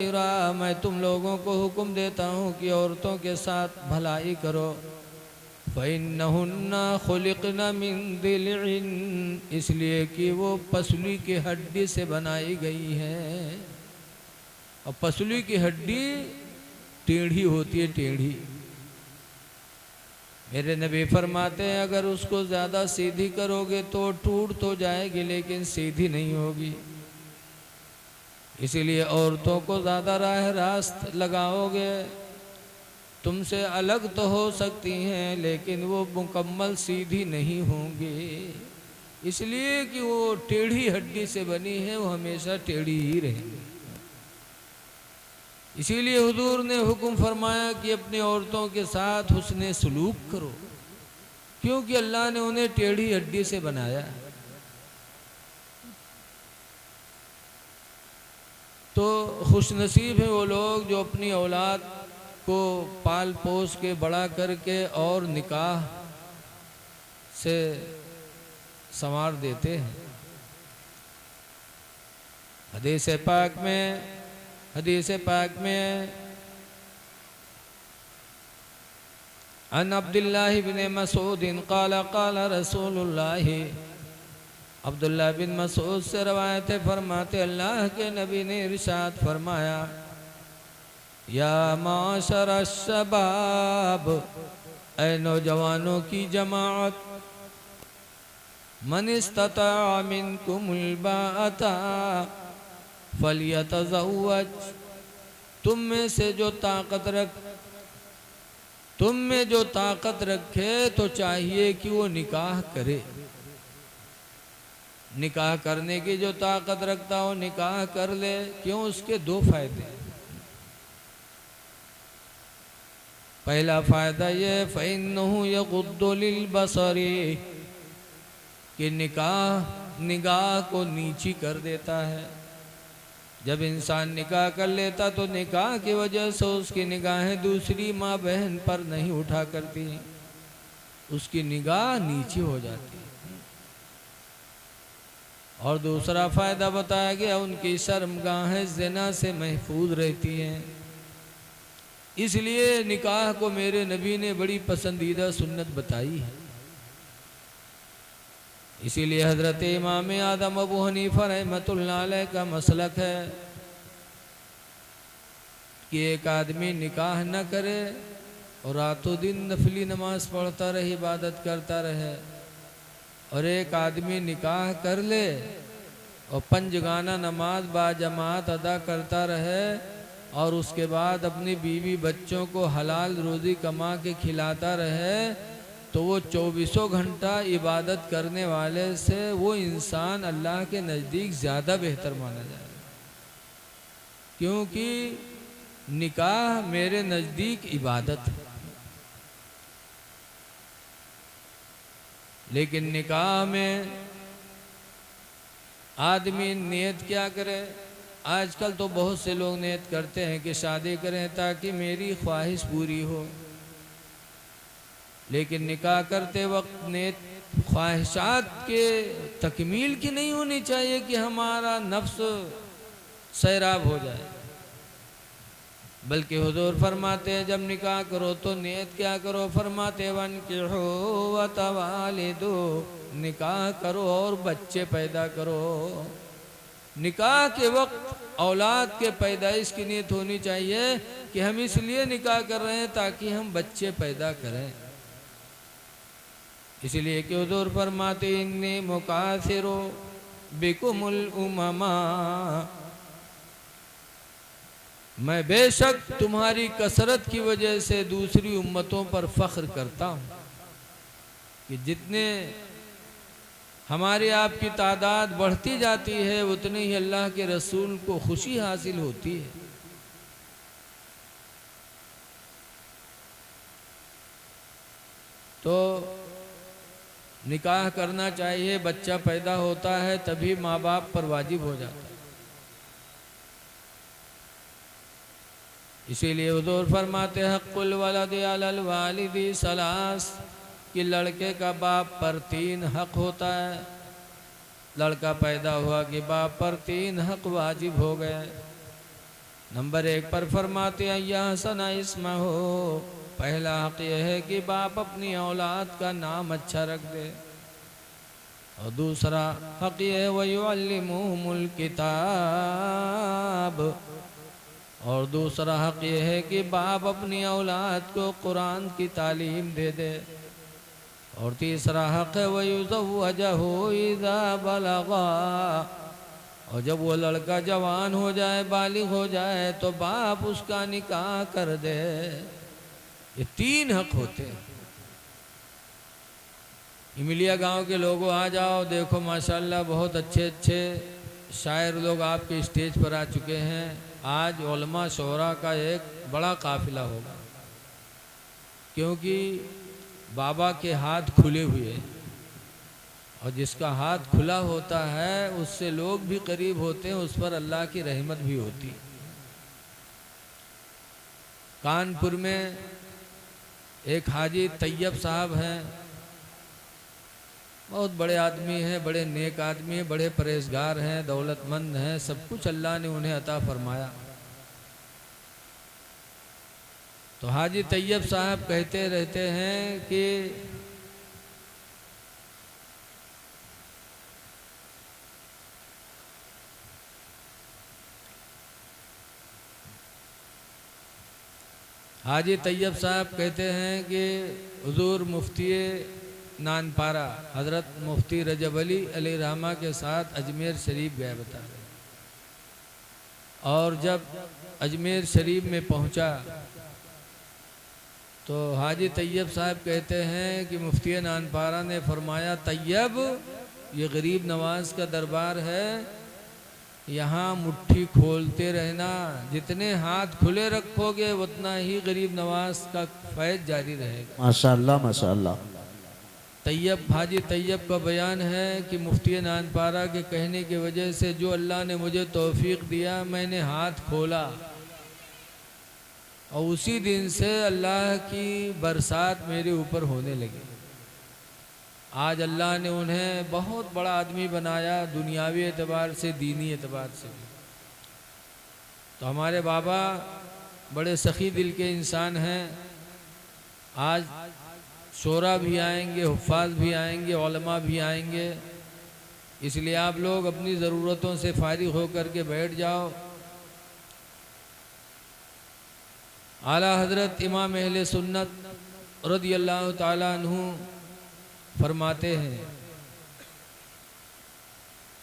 खैरा, मैं तुम लोगों को हुक्म देता हूँ कि औरतों के साथ भलाई करो। फ़इन्नहुन्ना खुलिक़ना मिन दिलइन, इसलिए कि वो पसली की हड्डी से बनाई गई है। और पसली की हड्डी टेढ़ी होती है, टेढ़ी। मेरे नबी फरमाते हैं अगर उसको ज़्यादा सीधी करोगे तो टूट तो जाएगी, लेकिन सीधी नहीं होगी। इसीलिए औरतों को ज़्यादा राह रास्त लगाओगे, तुमसे अलग तो हो सकती हैं लेकिन वो मुकम्मल सीधी नहीं होंगी, इसलिए कि वो टेढ़ी हड्डी से बनी है, वो हमेशा टेढ़ी ही रहेंगी। इसीलिए हुजूर ने हुक्म फरमाया कि अपनी औरतों के साथ हुस्ने सलूक करो, क्योंकि अल्लाह ने उन्हें टेढ़ी हड्डी से बनाया। तो खुशनसीब हैं वो लोग जो अपनी औलाद को पाल पोस के बड़ा करके और निकाह से संवार देते हैं। हदीस पाक में अन अब्दुल्लाह बिन मसूद क़ाल क़ाल रसूलुल्लाह, अब्दुल्लाह बिन मसूद से रवायत फरमाते अल्लाह के नबी ने इरशाद फरमाया, या माशर शबाब, ऐ नौजवानों की जमात, मन इस्तता मिनकुमुल बाअता फलियतज़व्वज, तुम में जो ताकत रखे तो चाहिए कि वो निकाह करे। निकाह करने की जो ताकत रखता हो निकाह कर ले। क्यों? उसके दो फायदे। पहला फ़ायदा ये फ़इन्नहु यग़ुद्दु लिलबसरी, कि निगाह को नीची कर देता है। जब इंसान निकाह कर लेता तो निकाह की वजह से उसकी निगाहें दूसरी माँ बहन पर नहीं उठा करती, उसकी निगाह नीची हो जाती है। और दूसरा फ़ायदा बताया गया, उनकी शर्मगाहें ज़िना से महफूज रहती हैं। इसलिए निकाह को मेरे नबी ने बड़ी पसंदीदा सुन्नत बताई है। इसीलिए हज़रत इमाम आदम अबू हनीफा रहमतुल्लाह अलैह का मसलक है कि एक आदमी निकाह न करे और रातों दिन नफली नमाज पढ़ता रहे, इबादत करता रहे, और एक आदमी निकाह कर ले और पंजगाना नमाज बाजमात अदा करता रहे और उसके बाद अपनी बीवी बच्चों को हलाल रोज़ी कमा के खिलाता रहे, तो वो 24 घंटा इबादत करने वाले से वो इंसान अल्लाह के नज़दीक ज़्यादा बेहतर माना जाएगा। क्योंकि निकाह मेरे नज़दीक इबादत है। लेकिन निकाह में आदमी नियत क्या करे? आजकल तो बहुत से लोग नियत करते हैं कि शादी करें ताकि मेरी ख्वाहिश पूरी हो, लेकिन निकाह करते वक्त नियत ख्वाहिशात के तकमील की नहीं होनी चाहिए कि हमारा नफ्स सैराब हो जाए, बल्कि हुजूर फरमाते हैं जब निकाह करो तो नियत क्या करो? फरमाते वन्किहू वतवालिदू, निकाह करो और बच्चे पैदा करो। निकाह के वक्त औलाद के पैदाइश की नियत होनी चाहिए कि हम इसलिए निकाह कर रहे हैं ताकि हम बच्चे पैदा करें। इसलिए कि हुजूर फरमाते इन्नी मुकासिरु बिकुमुल उममा, मैं बेशक तुम्हारी कसरत की वजह से दूसरी उम्मतों पर फ़ख्र करता हूँ कि जितने हमारी आपकी तादाद बढ़ती जाती है उतनी ही अल्लाह के रसूल को खुशी हासिल होती है। तो निकाह करना चाहिए, बच्चा पैदा होता है तभी माँ बाप पर वाजिब हो जाता है। इसीलिए हुजूर फरमाते हक़्क़ुल वलदी अलल वालिदी सलास, कि लड़के का बाप पर 3 हक़ होता है। लड़का पैदा हुआ कि बाप पर 3 हक़ वाजिब हो गए। नंबर 1 पर फरमाते हैं यह सना इसम हो, पहला हक़ यह है कि बाप अपनी औलाद का नाम अच्छा रख दे, और दूसरा हक़ यह है वयुअल्लिमुहुमुल किताब, और दूसरा हक़ यह है कि बाप अपनी औलाद को कुरान की तालीम दे दे, और तीसरा हक़ है वयुज़व्वजहु इज़ा बलगा, और जब वो लड़का जवान हो जाए, बालिग हो जाए, तो बाप उसका निकाह कर दे। ये 3 हक़ होते हैं। इमलिया गांव के लोगों आ जाओ, देखो माशाल्लाह बहुत अच्छे अच्छे शायर लोग आपके स्टेज पर आ चुके हैं। आज उलमा शोरा का एक बड़ा काफिला होगा, क्योंकि बाबा के हाथ खुले हुए, और जिसका हाथ खुला होता है उससे लोग भी करीब होते हैं, उस पर अल्लाह की रहमत भी होती है। कानपुर में एक हाजी तैयब साहब हैं, बहुत बड़े आदमी हैं, बड़े नेक आदमी हैं, बड़े परहेजगार हैं, दौलतमंद हैं, सब कुछ अल्लाह ने उन्हें अता फरमाया। तो हाजी तैयब साहब कहते रहते हैं कि हाजी तैयब साहब कहते हैं कि हुजूर मुफ्ती नानपारा हज़रत मुफ्ती रजब अली रहमा के साथ अजमेर शरीफ गए बता रहे, और जब अजमेर शरीफ में पहुंचा तो हाजी तैयब साहब कहते हैं कि मुफ्ती नानपारा ने फरमाया, तैयब ये गरीब नवाज का दरबार है, यहाँ मुट्ठी खोलते रहना, जितने हाथ खुले रखोगे उतना ही गरीब नवाज का फैज़ जारी रहेगा। माशाअल्लाह माशाअल्लाह। तैयब हाजी तैयब का बयान है कि मुफ्ती नानपारा के कहने की वजह से जो अल्लाह ने मुझे तौफीक दिया, मैंने हाथ खोला, और उसी दिन से अल्लाह की बरसात मेरे ऊपर होने लगी। आज अल्लाह ने उन्हें बहुत बड़ा आदमी बनाया, दुनियावी एतबार से, दीनी एतबार से भी। तो हमारे बाबा बड़े सखी दिल के इंसान हैं। आज शोरा भी आएंगे, हुफ़ाज़ भी आएंगे, उलमा भी आएंगे, इसलिए आप लोग अपनी ज़रूरतों से फारिग होकर के बैठ जाओ। आला हज़रत इमाम अहले सुन्नत रज़ियल्लाहु ताला अन्हु फरमाते हैं,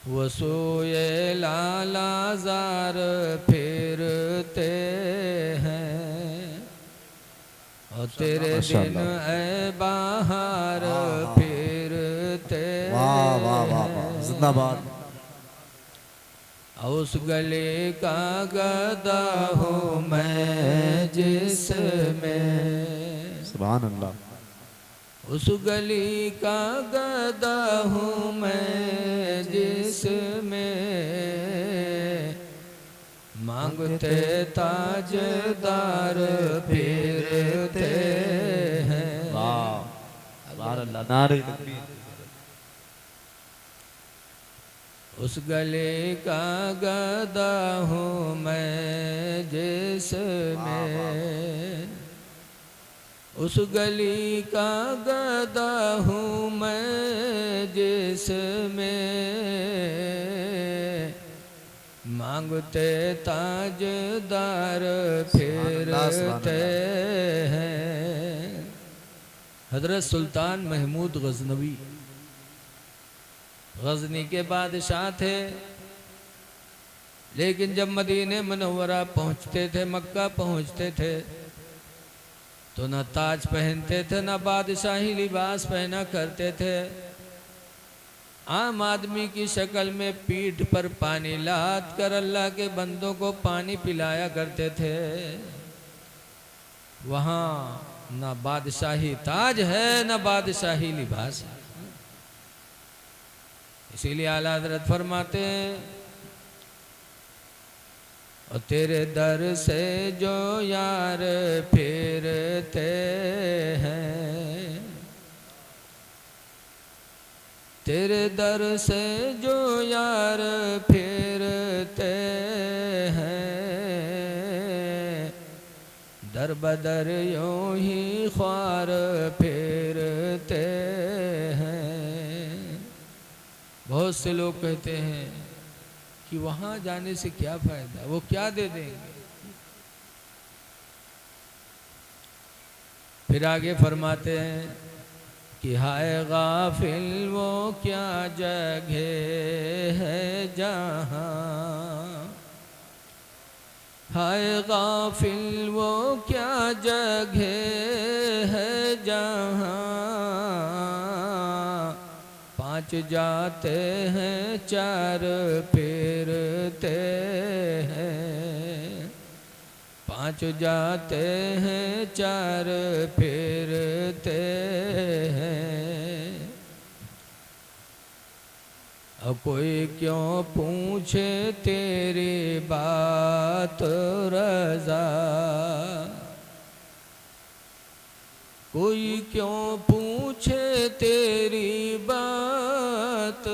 वसूए लाला ज़ार फिरते हैं, और तेरे दिन ए बाहर फिरते हैं, जिंदाबाद। उस गले का गदा हूँ मैं जिसमें, सुभान अल्लाह। उस गली का गदा हूँ मैं जिसमें, मांगते ताजदार फिरते हैं। वाह सुभान अल्लाह, नारे तकबीर। उस गले का गदा हूँ मैं जिसमें, उस गली का गदा हूँ मैं जिसमें, मांगते ताजदार फिरते हैं। हज़रत सुल्तान महमूद गज़नवी गज़नी के बादशाह थे, लेकिन जब मदीने मुनव्वरा पहुँचते थे, मक्का पहुँचते थे, तो न ताज पहनते थे, न बादशाही लिबास पहना करते थे। आम आदमी की शक्ल में पीठ पर पानी लाद कर अल्लाह के बंदों को पानी पिलाया करते थे। वहाँ न बादशाही ताज है, न बादशाही लिबास है। इसीलिए आला हज़रत फरमाते हैं, और तेरे दर से जो यार फिरते हैं, तेरे दर से जो यार फिरते हैं, दर बदर यूं ही ख्वार फेरते हैं। बहुत से लोग कहते हैं कि वहां जाने से क्या फायदा, वो क्या दे देंगे। फिर आगे फरमाते हैं कि हाय गाफिल वो क्या जगह है जहां, हाय गाफिल वो क्या जगह है जहां, पांच जाते हैं चार फेरते हैं, पांच जाते हैं चार फेरते हैं। अब कोई क्यों पूछे तेरी बात रज़ा, कोई क्यों पूछे तेरी बात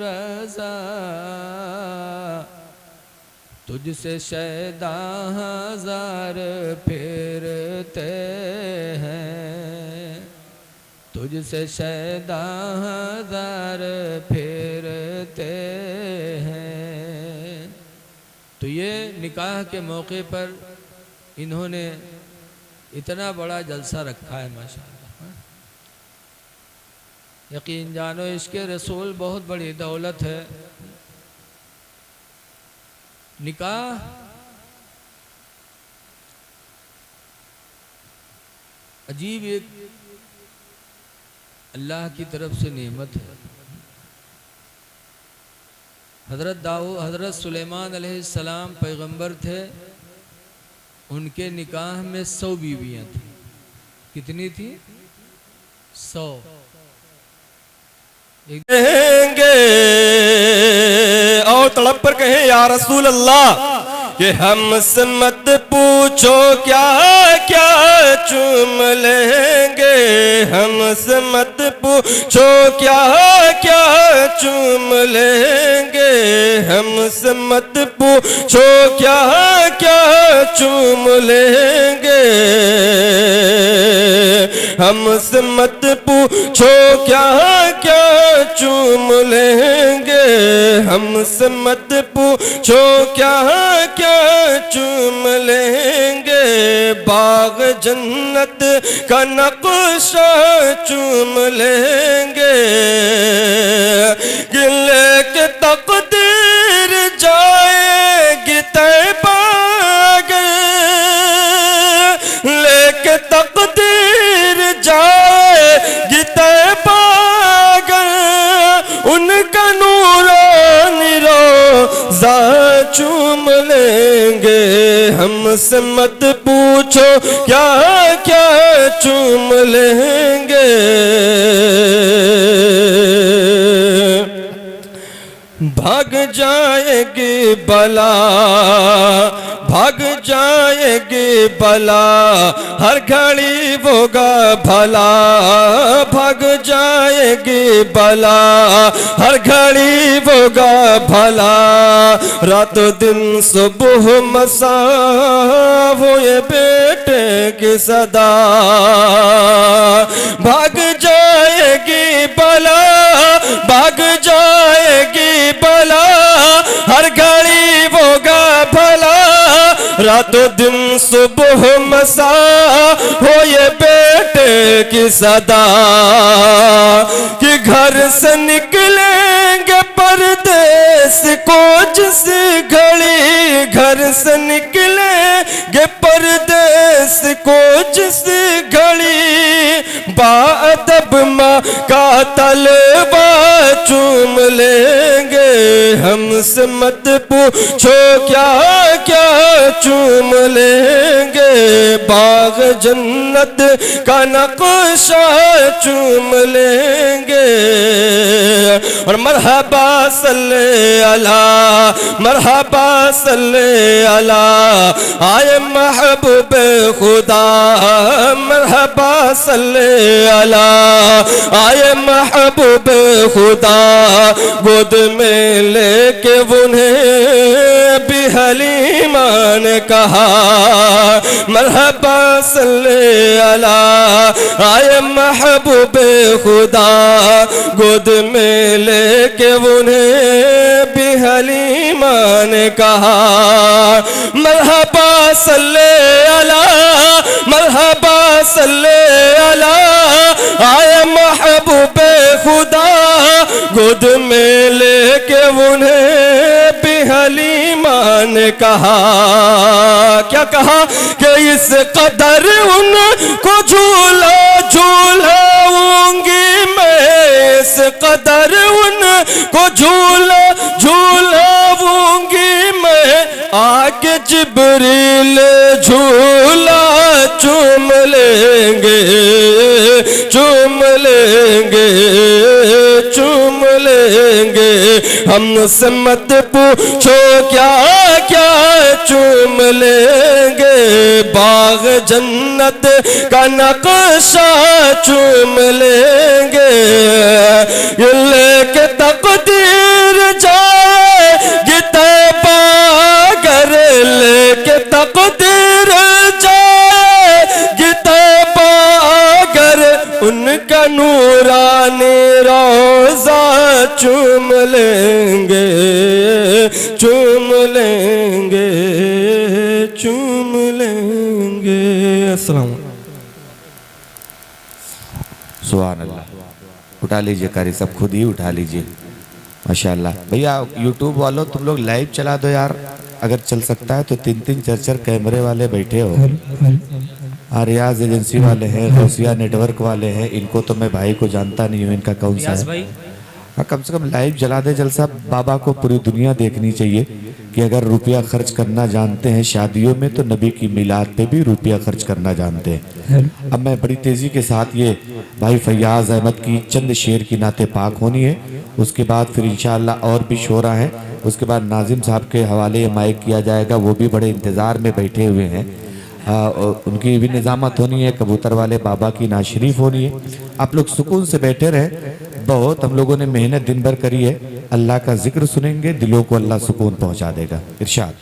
रज़ा, तुझसे शैदा हजार फेरते हैं, तुझसे शैदा हजार फेरते हैं। तो ये निकाह के मौके पर इन्होंने इतना बड़ा जलसा रखा है माशाअल्लाह। यकीन जानो इसके रसूल बहुत बड़ी दौलत है। निकाह अजीब एक अल्लाह की तरफ से नेमत है। हज़रत सुलेमान अलैहिस्सलाम पैगंबर थे, उनके निकाह में 100 बीवियां थी। कितनी थी? 100। कहेंगे और तड़प पर कहें या रसूल अल्लाह कि हमसे मत पूछो क्या क्या चूम लेंगे, हमसे मत पूछो क्या क्या चूम लेंगे, हमसे मत पूछो क्या क्या चूम लेंगे, हमसे मत पूछो क्या क्या चूम लेंगे, हमसे मत पूछो क्या क्या चूम लेंगे, बाग जन्नत का नक्शा चूम लेंगे, गिले के तकदीर जाएगी तैबा लेके तकदीर जाएगी तैबा, उनका नूरानी रोज़ा चूम लेंगे, हमसे मत पूछो क्या क्या चूम लेंगे। भाग जाएगी बला, भाग जाएगी बला, हर घड़ी होगा भला, भाग जाएगी बला, हर घड़ी होगा भला, रातों दिन सुबह मसा वो ये बेटे की सदा, भाग जाएगी बला, भाग जाएगी बला, हर घड़ी होगा भला, रातों दिन सुबह मसा हो ये बेटे की सदा, कि घर से निकलेंगे परदेस को जिस घड़ी, घर से निकलेंगे परदेस को जिस घड़ी, बाअदब माँ का तलवा चूम लेंगे, हमसे मत पूछो क्या क्या चूम लेंगे, बाग जन्नत का नक्शा चूम लेंगे, और मरहबा सल्ले अला, मरहबा सल्ले अला, आए महबूब खुदा, मरहबा सल्ले अला, आए महबूब खुदा, गोद में लेके उन्हें भी हलीमा ने कहा मरहबा सल्ले अला आए महबूबे खुदा, गोद में लेके उन्हें भी हलीमा ने कहा मरहबा सल्ले अला, मरहबा सल्ले अला आए महबूबे खुदा, गोद में लेके उन्हें भी हलीमा ने कहा। क्या कहा कि इस कदर उनको झूला झूलाऊंगी मैं, इस कदर उनको झूला झूलाऊंगी मैं, आके जिब्रील झूला चूम लेंगे, चूम लेंगे, चूम लेंगे। हमसे मत पूछो क्या क्या चूम लेंगे, बाग जन्नत का नक्शा चूम लेंगे। ये लेके तकदीर जाएगी तैबा, अगर लेके तकदीर जाएगी तैबा, अगर उनका नूरानी रोज़ा चूम लेंगे, चूम लेंगे, चूम लेंगे। अस्सलाम। सुभान अल्लाह। उठा लीजिए कारी, सब खुद ही उठा लीजिए माशाल्लाह। भैया यूट्यूब वालों तुम लोग लाइव चला दो यार, अगर चल सकता है तो 3-3 4-4 कैमरे वाले बैठे हो। रियाज एजेंसी वाले हैं, गौसिया नेटवर्क वाले हैं, इनको तो मैं भाई को जानता नहीं हूँ, इनका कौन सा है। हाँ कम से कम लाइव जला दे जलसा, बाबा को पूरी दुनिया देखनी चाहिए कि अगर रुपया खर्च करना जानते हैं शादियों में तो नबी की मिलाद पे भी रुपया खर्च करना जानते हैं। अब मैं बड़ी तेज़ी के साथ ये भाई फैयाज अहमद की चंद शेर की नाते पाक होनी है, उसके बाद फिर इंशाअल्लाह और भी शोरा हैं, उसके बाद नाजिम साहब के हवाले माइक किया जाएगा, वो भी बड़े इंतज़ार में बैठे हुए हैं। उनकी भी निज़ामत होनी है, कबूतर वाले बाबा की नाशरीफ होनी है। आप लोग सुकून से बैठे रहे, बहुत हम लोगों ने मेहनत दिन भर करी है, अल्लाह का जिक्र सुनेंगे, दिलों को अल्लाह सुकून पहुंचा देगा। इरशाद।